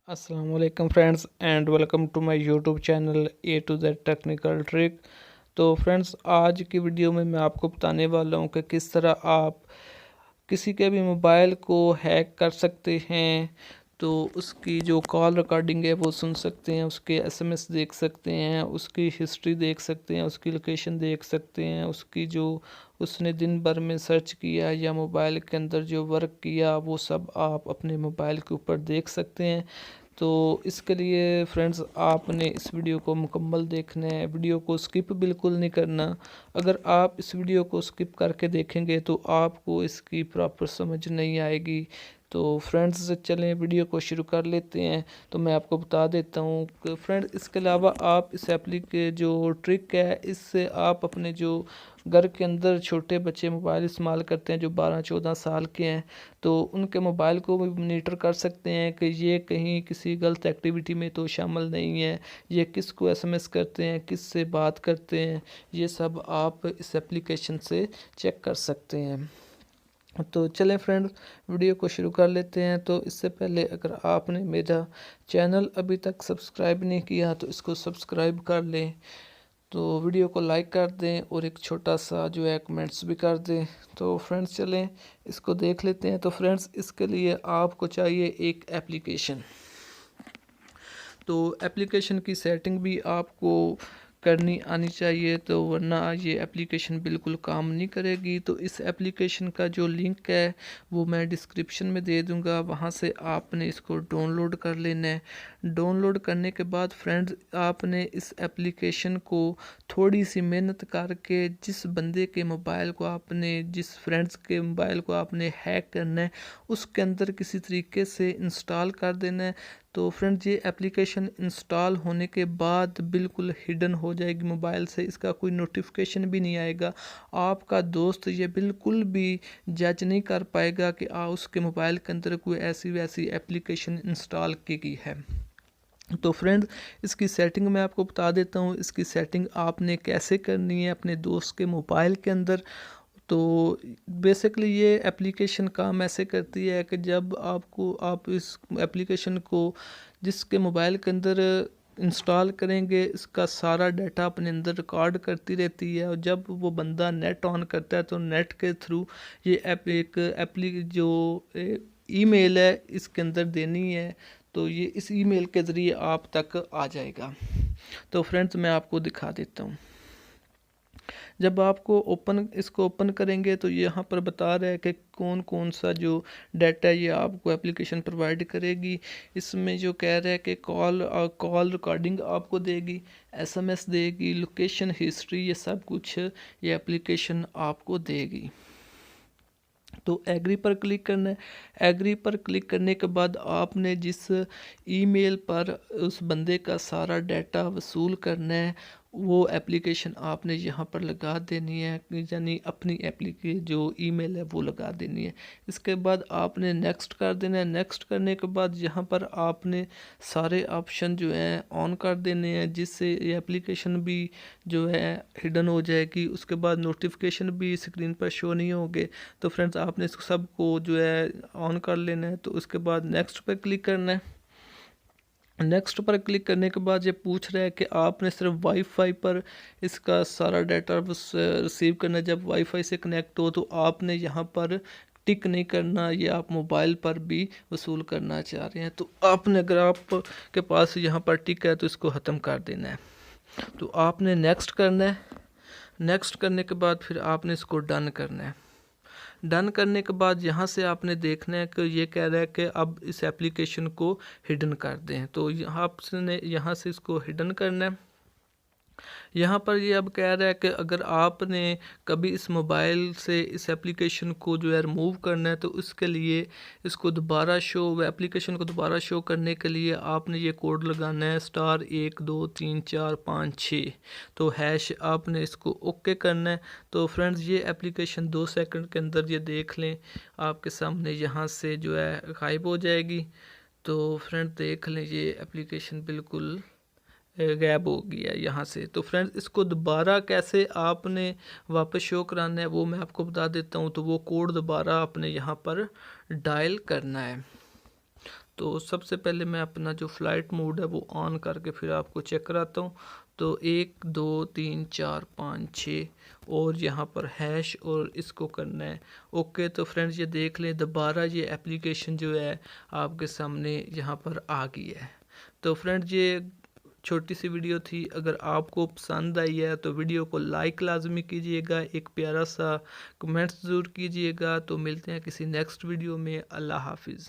Aslam friends and welcome to my YouTube channel A to Z technical trick. तो friends, आज की video में मैं आपको बताने वाला हूं कि किस तरह आप किसी के भी मोबाइल को हैक कर सकते हैं। तो उसकी जो कॉल रिकॉर्डिंग है वो सुन सकते हैं, उसके एसएमएस देख सकते हैं, उसकी हिस्ट्री देख सकते हैं, उसकी लोकेशन देख सकते हैं, उसकी जो उसने दिन भर में सर्च किया या मोबाइल के अंदर जो वर्क किया वो सब आप अपने मोबाइल के ऊपर देख सकते हैं। तो इसके लिए फ्रेंड्स, आपने इस वीडियो को मुकम्मल देखना है, वीडियो को स्किप बिल्कुल नहीं करना। अगर आप इस वीडियो को स्किप करके देखेंगे तो आपको इसकी प्रॉपर समझ नहीं आएगी। तो फ्रेंड्स, चलें वीडियो को शुरू कर लेते हैं। तो मैं आपको बता देता हूँ कि फ्रेंड्स, इसके अलावा आप इस के जो ट्रिक है, इससे आप अपने जो घर के अंदर छोटे बच्चे मोबाइल इस्तेमाल करते हैं जो 12-14 साल के हैं, तो उनके मोबाइल को भी मॉनिटर कर सकते हैं कि ये कहीं किसी गलत एक्टिविटी में तो शामिल नहीं है, ये किसको एसएमएस करते हैं, किस से बात करते हैं, ये सब आप इस एप्लीकेशन से चेक कर सकते हैं। तो चलें फ्रेंड्स, वीडियो को शुरू कर लेते हैं। तो इससे पहले अगर आपने मेरा चैनल अभी तक सब्सक्राइब नहीं किया तो इसको सब्सक्राइब कर लें, तो वीडियो को लाइक कर दें और एक छोटा सा जो है कमेंट्स भी कर दें। तो फ्रेंड्स, चलें इसको देख लेते हैं। तो फ्रेंड्स, इसके लिए आपको चाहिए एक एप्लीकेशन। तो एप्लीकेशन की सेटिंग भी आपको करनी आनी चाहिए, तो वरना ये एप्लीकेशन बिल्कुल काम नहीं करेगी। तो इस एप्लीकेशन का जो लिंक है वो मैं डिस्क्रिप्शन में दे दूंगा, वहाँ से आपने इसको डाउनलोड कर लेना है। डाउनलोड करने के बाद फ्रेंड्स, आपने इस एप्लीकेशन को थोड़ी सी मेहनत करके जिस बंदे के मोबाइल को आपने, जिस फ्रेंड्स के मोबाइल को आपने हैक करना है, उसके अंदर किसी तरीके से इंस्टॉल कर देना है। तो फ्रेंड्स, ये एप्लीकेशन इंस्टॉल होने के बाद बिल्कुल हिडन हो जाएगी मोबाइल से, इसका कोई नोटिफिकेशन भी नहीं आएगा। आपका दोस्त ये बिल्कुल भी जज नहीं कर पाएगा कि उसके मोबाइल के अंदर कोई ऐसी वैसी एप्लीकेशन इंस्टॉल की गई है। तो फ्रेंड्स, इसकी सेटिंग मैं आपको बता देता हूँ। इसकी सेटिंग आपने कैसे करनी है अपने दोस्त के मोबाइल के अंदर। तो बेसिकली ये एप्लीकेशन काम ऐसे करती है कि जब आप इस एप्लीकेशन को जिसके मोबाइल के अंदर इंस्टॉल करेंगे, इसका सारा डाटा अपने अंदर रिकॉर्ड करती रहती है, और जब वो बंदा नेट ऑन करता है तो नेट के थ्रू ये जो ईमेल है इसके अंदर देनी है। तो ये इस ईमेल के ज़रिए आप तक आ जाएगा। तो फ्रेंड्स, मैं आपको दिखा देता हूँ। जब आपको इसको ओपन करेंगे तो यहाँ पर बता रहा है कि कौन कौन सा जो डाटा ये आपको एप्लीकेशन प्रोवाइड करेगी। इसमें जो कह रहा है कि कॉल रिकॉर्डिंग आपको देगी, एसएमएस देगी, लोकेशन हिस्ट्री, ये सब कुछ ये एप्लीकेशन आपको देगी। तो एग्री पर क्लिक करना है। एग्री पर क्लिक करने के बाद आपने जिस ईमेल पर उस बंदे का सारा डाटा वसूल करना है वो एप्लीकेशन आपने यहाँ पर लगा देनी है, यानी अपनी जो ईमेल है वो लगा देनी है। इसके बाद आपने नेक्स्ट कर देना है। नेक्स्ट करने के बाद यहाँ पर आपने सारे ऑप्शन जो हैं ऑन कर देने हैं, जिससे ये एप्लीकेशन भी जो है हिडन हो जाएगी। उसके बाद नोटिफिकेशन भी स्क्रीन पर शो नहीं होंगे। तो फ्रेंड्स, आपने इसको सबको जो है ऑन कर लेना है। तो उसके बाद नेक्स्ट पर क्लिक करना है। नेक्स्ट पर क्लिक करने के बाद ये पूछ रहा है कि आपने सिर्फ वाईफाई पर इसका सारा डाटा रिसीव करना है। जब वाईफाई से कनेक्ट हो तो आपने यहाँ पर टिक नहीं करना, ये आप मोबाइल पर भी वसूल करना चाह रहे हैं। तो आपने, अगर आप के पास यहाँ पर टिक है तो इसको ख़त्म कर देना है। तो आपने नेक्स्ट करना है। नेक्स्ट करने के बाद फिर आपने इसको डन करना है। डन करने के बाद यहाँ से आपने देखना है कि ये कह रहा है कि अब इस एप्लीकेशन को हिडन कर दें। तो आपने यहाँ से इसको हिडन करना है। यहाँ पर ये अब कह रहा है कि अगर आपने कभी इस मोबाइल से इस एप्लीकेशन को जो है रिमूव करना है तो उसके लिए इसको दोबारा एप्लीकेशन को दोबारा शो करने के लिए आपने ये कोड लगाना है *12345 तो हैश आपने इसको ओके करना है। तो फ्रेंड्स, ये एप्लीकेशन 2 सेकंड के अंदर ये देख लें आपके सामने यहाँ से जो है गायब हो जाएगी। तो फ्रेंड देख लें, ये एप्लीकेशन बिल्कुल गैप हो गया यहाँ से। तो फ्रेंड्स, इसको दोबारा कैसे आपने वापस शो कराना है वो मैं आपको बता देता हूँ। तो वो कोड दोबारा आपने यहाँ पर डायल करना है। तो सबसे पहले मैं अपना जो फ़्लाइट मोड है वो ऑन करके फिर आपको चेक कराता हूँ। तो 1 2 3 4 5 6 और यहाँ पर हैश और इसको करना है ओके। तो फ्रेंड्स ये देख लें दोबारा ये एप्लीकेशन जो है आपके सामने यहाँ पर आ गई है। तो फ्रेंड्स ये छोटी सी वीडियो थी, अगर आपको पसंद आई है तो वीडियो को लाइक लाजमी कीजिएगा, एक प्यारा सा कमेंट्स ज़रूर कीजिएगा। तो मिलते हैं किसी नेक्स्ट वीडियो में। अल्लाह हाफिज़।